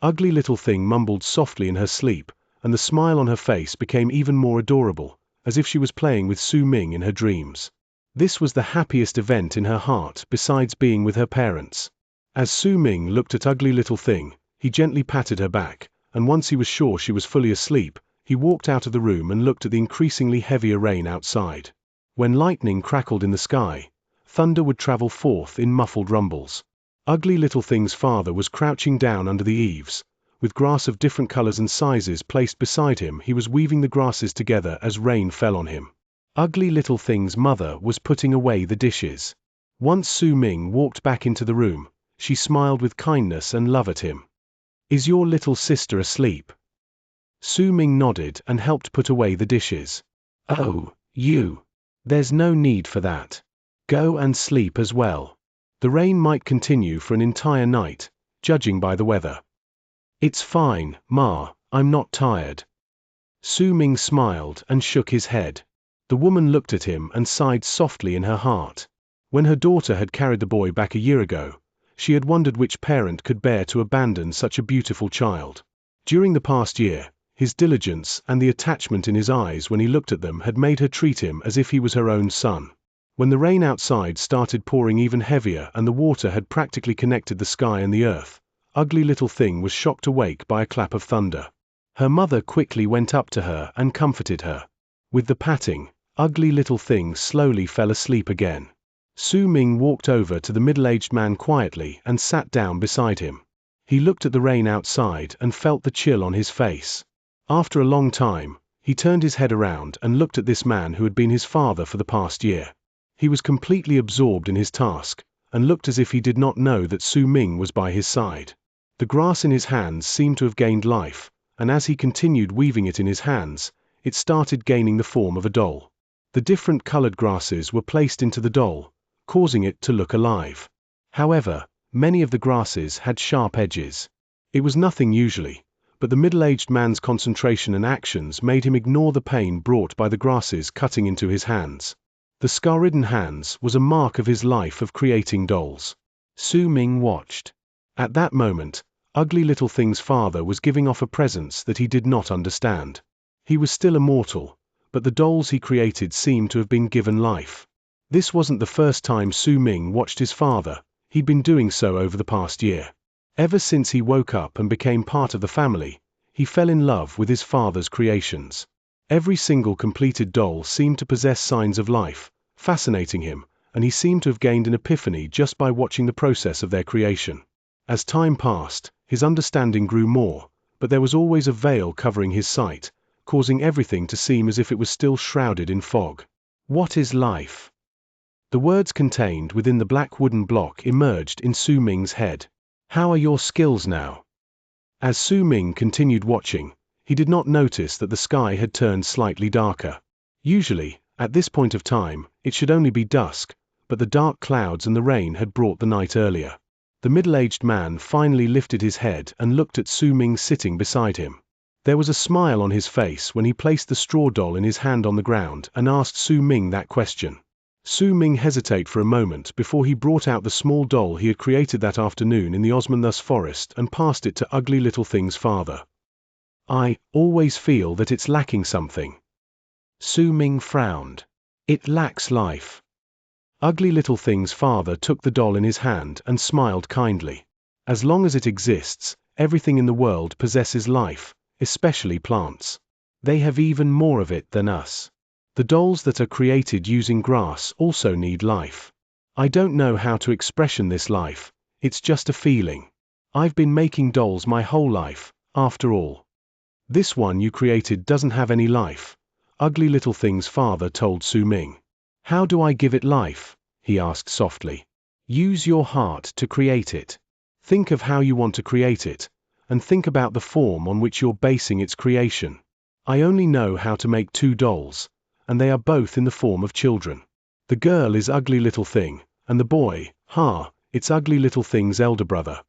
Ugly Little Thing mumbled softly in her sleep, and the smile on her face became even more adorable, as if she was playing with Su Ming in her dreams. This was the happiest event in her heart besides being with her parents. As Su Ming looked at Ugly Little Thing, he gently patted her back, and once he was sure she was fully asleep, he walked out of the room and looked at the increasingly heavier rain outside. When lightning crackled in the sky, thunder would travel forth in muffled rumbles. Ugly Little Thing's father was crouching down under the eaves. With grass of different colors and sizes placed beside him, he was weaving the grasses together as rain fell on him. Ugly Little Thing's mother was putting away the dishes. Once Su Ming walked back into the room, she smiled with kindness and love at him. "Is your little sister asleep?" Su Ming nodded and helped put away the dishes. "Oh, you. There's no need for that. Go and sleep as well. The rain might continue for an entire night, judging by the weather." "It's fine, Ma, I'm not tired." Su Ming smiled and shook his head. The woman looked at him and sighed softly in her heart. When her daughter had carried the boy back a year ago, she had wondered which parent could bear to abandon such a beautiful child. During the past year, his diligence and the attachment in his eyes when he looked at them had made her treat him as if he was her own son. When the rain outside started pouring even heavier and the water had practically connected the sky and the earth, Ugly Little Thing was shocked awake by a clap of thunder. Her mother quickly went up to her and comforted her. With the patting, Ugly Little Thing slowly fell asleep again. Su Ming walked over to the middle-aged man quietly and sat down beside him. He looked at the rain outside and felt the chill on his face. After a long time, he turned his head around and looked at this man who had been his father for the past year. He was completely absorbed in his task, and looked as if he did not know that Su Ming was by his side. The grass in his hands seemed to have gained life, and as he continued weaving it in his hands, it started gaining the form of a doll. The different colored grasses were placed into the doll, causing it to look alive. However, many of the grasses had sharp edges. It was nothing usually, but the middle-aged man's concentration and actions made him ignore the pain brought by the grasses cutting into his hands. The scar-ridden hands was a mark of his life of creating dolls. Su Ming watched. At that moment, Ugly Little Thing's father was giving off a presence that he did not understand. He was still immortal, but the dolls he created seemed to have been given life. This wasn't the first time Su Ming watched his father, he'd been doing so over the past year. Ever since he woke up and became part of the family, he fell in love with his father's creations. Every single completed doll seemed to possess signs of life, fascinating him, and he seemed to have gained an epiphany just by watching the process of their creation. As time passed, his understanding grew more, but there was always a veil covering his sight, causing everything to seem as if it was still shrouded in fog. "What is life?" The words contained within the black wooden block emerged in Su Ming's head. "How are your skills now?" As Su Ming continued watching, he did not notice that the sky had turned slightly darker. Usually, at this point of time, it should only be dusk, but the dark clouds and the rain had brought the night earlier. The middle-aged man finally lifted his head and looked at Su Ming sitting beside him. There was a smile on his face when he placed the straw doll in his hand on the ground and asked Su Ming that question. Su Ming hesitated for a moment before he brought out the small doll he had created that afternoon in the Osmanthus forest and passed it to Ugly Little Thing's father. "I always feel that it's lacking something." Su Ming frowned. "It lacks life." Ugly Little Thing's father took the doll in his hand and smiled kindly. "As long as it exists, everything in the world possesses life, especially plants. They have even more of it than us. The dolls that are created using grass also need life. I don't know how to expression this life, it's just a feeling. I've been making dolls my whole life, after all." "This one you created doesn't have any life," Ugly Little Thing's father told Su Ming. "How do I give it life?" he asked softly. "Use your heart to create it. Think of how you want to create it, and think about the form on which you're basing its creation. I only know how to make 2 dolls, and they are both in the form of children. The girl is Ugly Little Thing, and the boy, it's Ugly Little Thing's elder brother."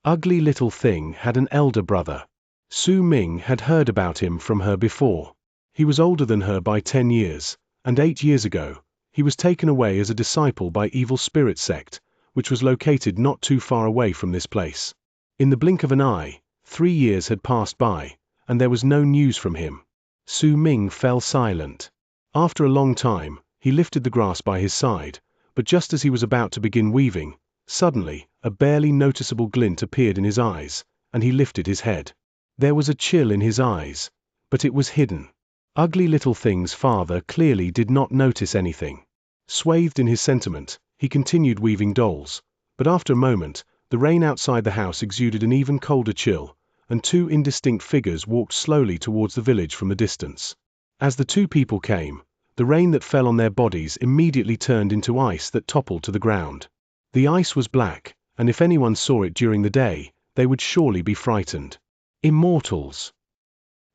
Ugly Little Thing had an elder brother. Su Ming had heard about him from her before. He was older than her by 10 years, and 8 years ago, He was taken away as a disciple by evil spirit sect, which was located not too far away from this place. In the blink of an eye, 3 years had passed by, and there was no news from him. Su Ming fell silent. After a long time, he lifted the grass by his side, but just as he was about to begin weaving, suddenly, a barely noticeable glint appeared in his eyes, and he lifted his head. There was a chill in his eyes, but it was hidden. Ugly Little Thing's father clearly did not notice anything. Swathed in his sentiment, he continued weaving dolls, but after a moment, the rain outside the house exuded an even colder chill, and 2 indistinct figures walked slowly towards the village from the distance. As the 2 people came, the rain that fell on their bodies immediately turned into ice that toppled to the ground. The ice was black, and if anyone saw it during the day, they would surely be frightened. Immortals.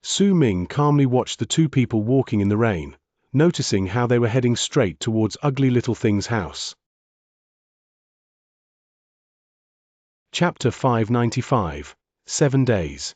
Su Ming calmly watched the 2 people walking in the rain, noticing how they were heading straight towards Ugly Little Thing's house. Chapter 595, 7 Days.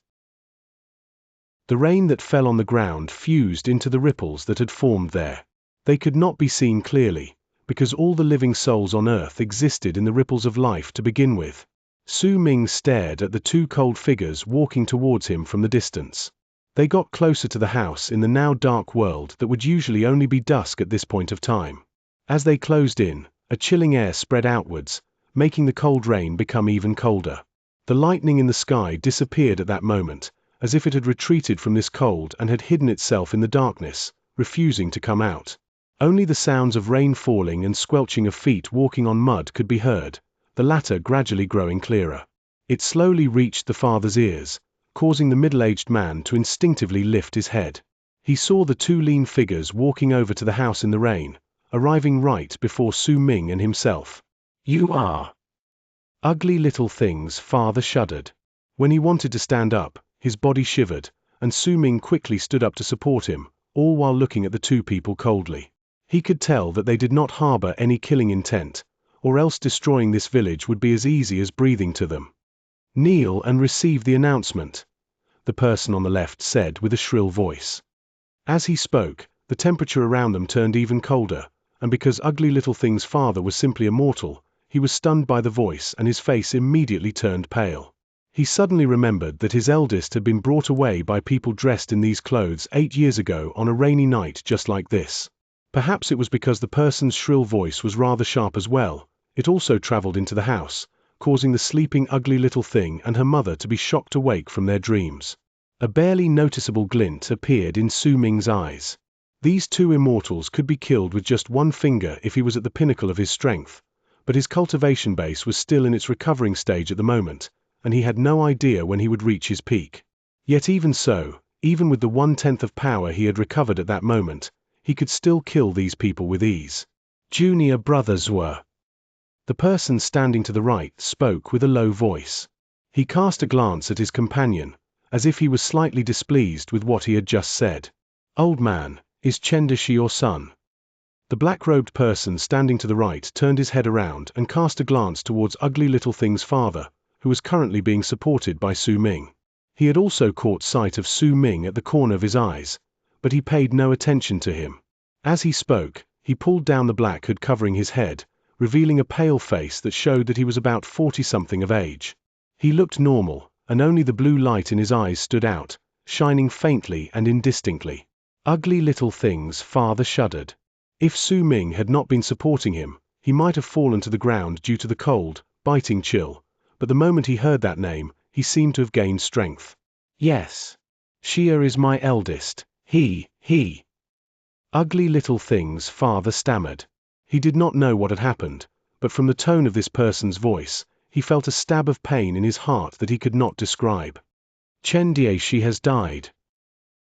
The rain that fell on the ground fused into the ripples that had formed there. They could not be seen clearly, because all the living souls on earth existed in the ripples of life to begin with. Su Ming stared at the 2 cold figures walking towards him from the distance. They got closer to the house in the now dark world that would usually only be dusk at this point of time. As they closed in, a chilling air spread outwards, making the cold rain become even colder. The lightning in the sky disappeared at that moment, as if it had retreated from this cold and had hidden itself in the darkness, refusing to come out. Only the sounds of rain falling and squelching of feet walking on mud could be heard, the latter gradually growing clearer. It slowly reached the father's ears, causing the middle-aged man to instinctively lift his head. He saw the 2 lean figures walking over to the house in the rain, arriving right before Su Ming and himself. "You are..." Ugly Little Thing's father shuddered. When he wanted to stand up, his body shivered, and Su Ming quickly stood up to support him, all while looking at the 2 people coldly. He could tell that they did not harbor any killing intent, or else destroying this village would be as easy as breathing to them. "Kneel and receive the announcement," the person on the left said with a shrill voice. As he spoke, the temperature around them turned even colder, and because Ugly Little Thing's father was simply a mortal, he was stunned by the voice and his face immediately turned pale. He suddenly remembered that his eldest had been brought away by people dressed in these clothes 8 years ago on a rainy night just like this. Perhaps it was because the person's shrill voice was rather sharp as well, it also traveled into the house, causing the sleeping Ugly Little Thing and her mother to be shocked awake from their dreams. A barely noticeable glint appeared in Su Ming's eyes. These 2 immortals could be killed with just 1 finger if he was at the pinnacle of his strength, but his cultivation base was still in its recovering stage at the moment, and he had no idea when he would reach his peak. Yet even so, even with the 1/10 of power he had recovered at that moment, he could still kill these people with ease. "Junior brothers were..." The person standing to the right spoke with a low voice. He cast a glance at his companion, as if he was slightly displeased with what he had just said. "Old man, is Chendashi your son?" The black-robed person standing to the right turned his head around and cast a glance towards Ugly Little Thing's father, who was currently being supported by Su Ming. He had also caught sight of Su Ming at the corner of his eyes, but he paid no attention to him. As he spoke, he pulled down the black hood covering his head, revealing a pale face that showed that he was about 40-something of age. He looked normal, and only the blue light in his eyes stood out, shining faintly and indistinctly. Ugly Little Thing's father shuddered. If Su Ming had not been supporting him, he might have fallen to the ground due to the cold, biting chill, but the moment he heard that name, he seemed to have gained strength. "Yes. Xia is my eldest. He. Ugly Little Thing's father stammered. He did not know what had happened, but from the tone of this person's voice, he felt a stab of pain in his heart that he could not describe. "She has died."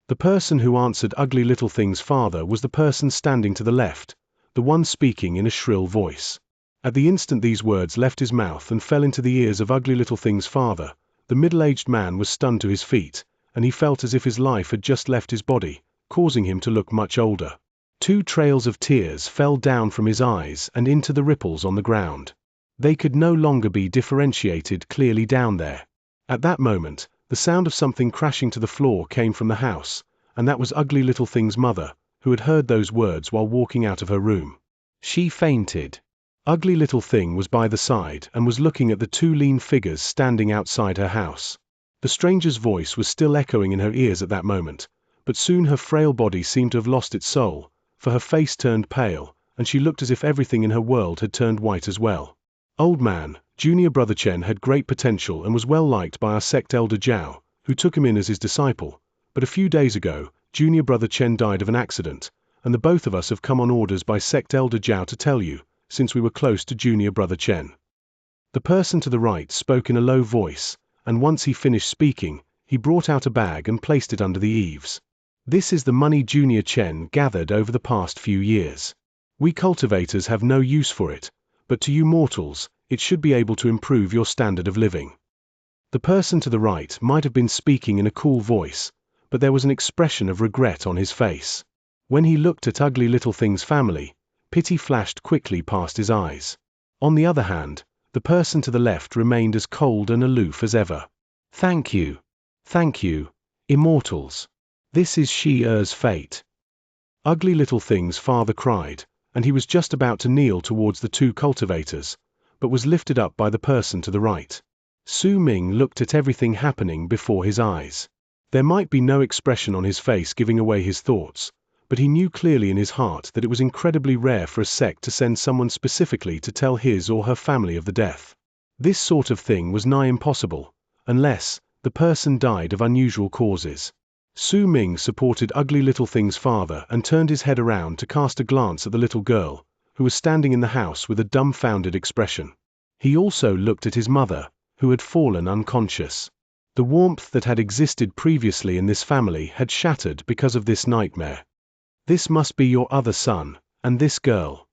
The person who answered Ugly Little Thing's father was the person standing to the left, the one speaking in a shrill voice. At the instant these words left his mouth and fell into the ears of Ugly Little Thing's father, the middle-aged man was stunned to his feet, and he felt as if his life had just left his body, causing him to look much older. 2 trails of tears fell down from his eyes and into the ripples on the ground. They could no longer be differentiated clearly down there. At that moment, the sound of something crashing to the floor came from the house, and that was Ugly Little Thing's mother, who had heard those words while walking out of her room. She fainted. Ugly Little Thing was by the side and was looking at the two lean figures standing outside her house. The stranger's voice was still echoing in her ears at that moment, but soon her frail body seemed to have lost its soul, for her face turned pale, and she looked as if everything in her world had turned white as well. Old man, Junior Brother Chen had great potential and was well liked by our sect elder Zhao, who took him in as his disciple, but a few days ago, Junior Brother Chen died of an accident, and the both of us have come on orders by sect elder Zhao to tell you, since we were close to Junior Brother Chen. The person to the right spoke in a low voice, and once he finished speaking, he brought out a bag and placed it under the eaves. This is the money Junior Chen gathered over the past few years. We cultivators have no use for it, but to you mortals, it should be able to improve your standard of living. The person to the right might have been speaking in a cool voice, but there was an expression of regret on his face. When he looked at Ugly Little Thing's family, pity flashed quickly past his eyes. On the other hand, the person to the left remained as cold and aloof as ever. Thank you. Thank you, immortals. This is Xianxia's fate. Ugly Little Thing's father cried, and he was just about to kneel towards the two cultivators, but was lifted up by the person to the right. Su Ming looked at everything happening before his eyes. There might be no expression on his face giving away his thoughts, but he knew clearly in his heart that it was incredibly rare for a sect to send someone specifically to tell his or her family of the death. This sort of thing was nigh impossible, unless the person died of unusual causes. Su Ming supported Ugly Little Thing's father and turned his head around to cast a glance at the little girl, who was standing in the house with a dumbfounded expression. He also looked at his mother, who had fallen unconscious. The warmth that had existed previously in this family had shattered because of this nightmare. This must be your other son, and this girl.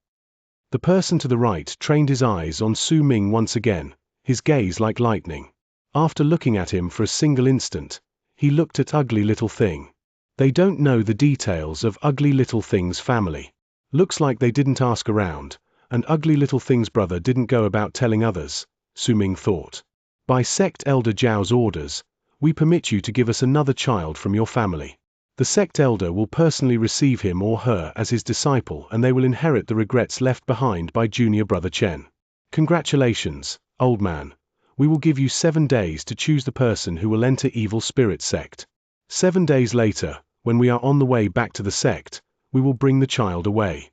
The person to the right trained his eyes on Su Ming once again, his gaze like lightning. After looking at him for a single instant, he looked at Ugly Little Thing. They don't know the details of Ugly Little Thing's family. Looks like they didn't ask around, and Ugly Little Thing's brother didn't go about telling others, Su Ming thought. By sect elder Zhao's orders, we permit you to give us another child from your family. The sect elder will personally receive him or her as his disciple, and they will inherit the regrets left behind by Junior Brother Chen. Congratulations, old man. We will give you 7 days to choose the person who will enter Evil Spirit sect. 7 days later, when we are on the way back to the sect, we will bring the child away.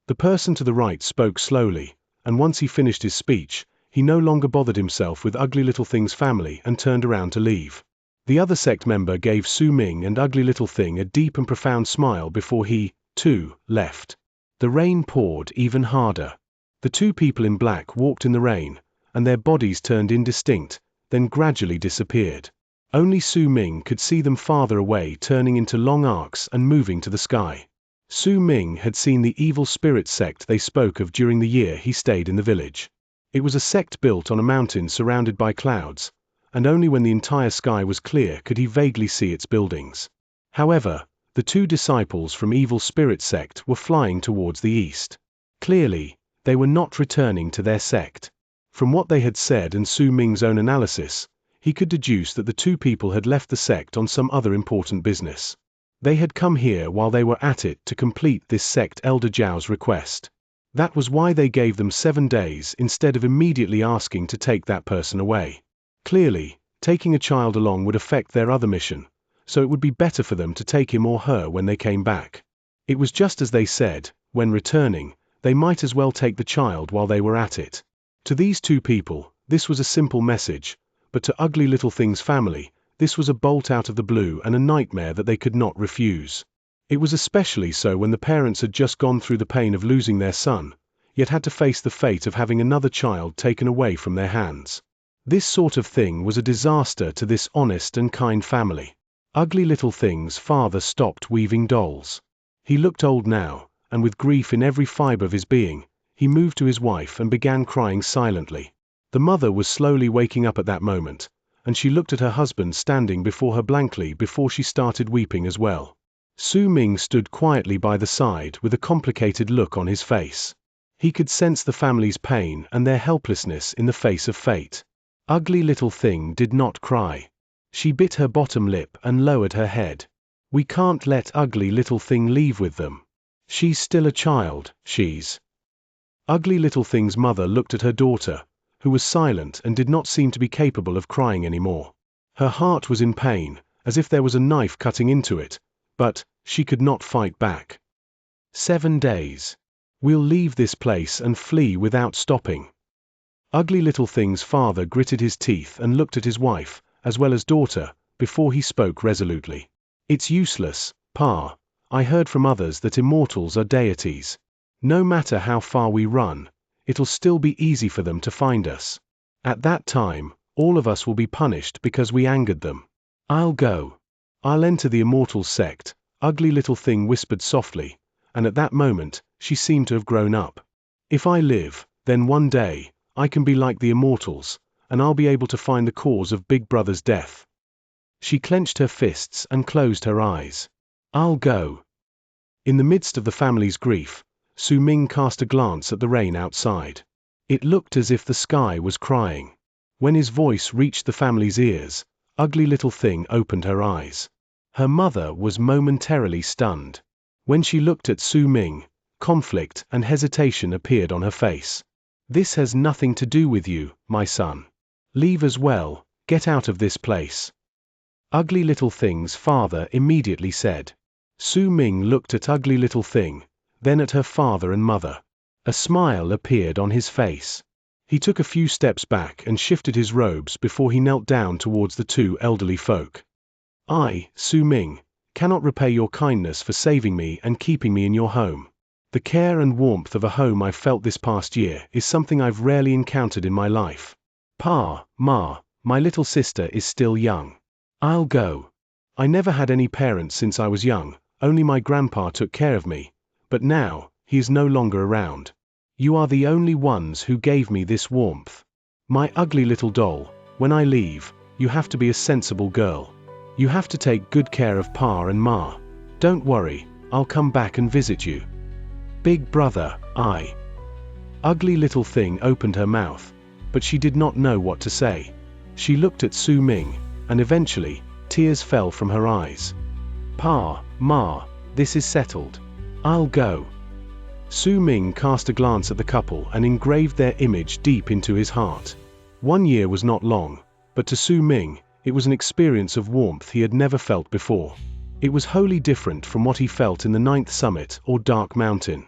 The person to the right spoke slowly, and once he finished his speech, he no longer bothered himself with Ugly Little Thing's family and turned around to leave. The other sect member gave Su Ming and Ugly Little Thing a deep and profound smile before he, too, left. The rain poured even harder. The two people in black walked in the rain, and their bodies turned indistinct, then gradually disappeared. Only Su Ming could see them farther away, turning into long arcs and moving to the sky. Su Ming had seen the evil spirit sect they spoke of during the year he stayed in the village. It was a sect built on a mountain surrounded by clouds, and only when the entire sky was clear could he vaguely see its buildings. However, the two disciples from Evil Spirit sect were flying towards the east. Clearly, they were not returning to their sect. From what they had said and Su Ming's own analysis, he could deduce that the two people had left the sect on some other important business. They had come here while they were at it to complete this sect elder Zhao's request. That was why they gave them 7 days instead of immediately asking to take that person away. Clearly, taking a child along would affect their other mission, so it would be better for them to take him or her when they came back. It was just as they said, when returning, they might as well take the child while they were at it. To these two people, this was a simple message, but to Ugly Little Thing's family, this was a bolt out of the blue and a nightmare that they could not refuse. It was especially so when the parents had just gone through the pain of losing their son, yet had to face the fate of having another child taken away from their hands. This sort of thing was a disaster to this honest and kind family. Ugly Little Thing's father stopped weaving dolls. He looked old now, and with grief in every fiber of his being, he moved to his wife and began crying silently. The mother was slowly waking up at that moment, and she looked at her husband standing before her blankly before she started weeping as well. Su Ming stood quietly by the side with a complicated look on his face. He could sense the family's pain and their helplessness in the face of fate. Ugly Little Thing did not cry. She bit her bottom lip and lowered her head. We can't let Ugly Little Thing leave with them. She's still a child, she's Ugly Little Thing's mother looked at her daughter, who was silent and did not seem to be capable of crying anymore. Her heart was in pain, as if there was a knife cutting into it, but she could not fight back. 7 days. We'll leave this place and flee without stopping. Ugly Little Thing's father gritted his teeth and looked at his wife, as well as daughter, before he spoke resolutely. It's useless, Pa. I heard from others that immortals are deities. No matter how far we run, it'll still be easy for them to find us. At that time, all of us will be punished because we angered them. I'll go. I'll enter the immortal sect, Ugly Little Thing whispered softly, and at that moment, she seemed to have grown up. If I live, then one day, I can be like the immortals, and I'll be able to find the cause of Big Brother's death. She clenched her fists and closed her eyes. I'll go. In the midst of the family's grief, Su Ming cast a glance at the rain outside. It looked as if the sky was crying. When his voice reached the family's ears, Ugly Little Thing opened her eyes. Her mother was momentarily stunned. When she looked at Su Ming, conflict and hesitation appeared on her face. This has nothing to do with you, my son. Leave as well, get out of this place. Ugly Little Thing's father immediately said. Su Ming looked at Ugly Little Thing, then at her father and mother. A smile appeared on his face. He took a few steps back and shifted his robes before he knelt down towards the two elderly folk. I, Su Ming, cannot repay your kindness for saving me and keeping me in your home. The care and warmth of a home I've felt this past year is something I've rarely encountered in my life. Pa, Ma, my little sister is still young. I'll go. I never had any parents since I was young, only my grandpa took care of me, but now, he is no longer around. You are the only ones who gave me this warmth. My ugly little doll, when I leave, you have to be a sensible girl. You have to take good care of Pa and Ma. Don't worry, I'll come back and visit you. Big brother, I. Ugly Little Thing opened her mouth, but she did not know what to say. She looked at Su Ming, and eventually, tears fell from her eyes. Pa, Ma, this is settled. I'll go. Su Ming cast a glance at the couple and engraved their image deep into his heart. 1 year was not long, but to Su Ming, it was an experience of warmth he had never felt before. It was wholly different from what he felt in the 9th summit or Dark Mountain.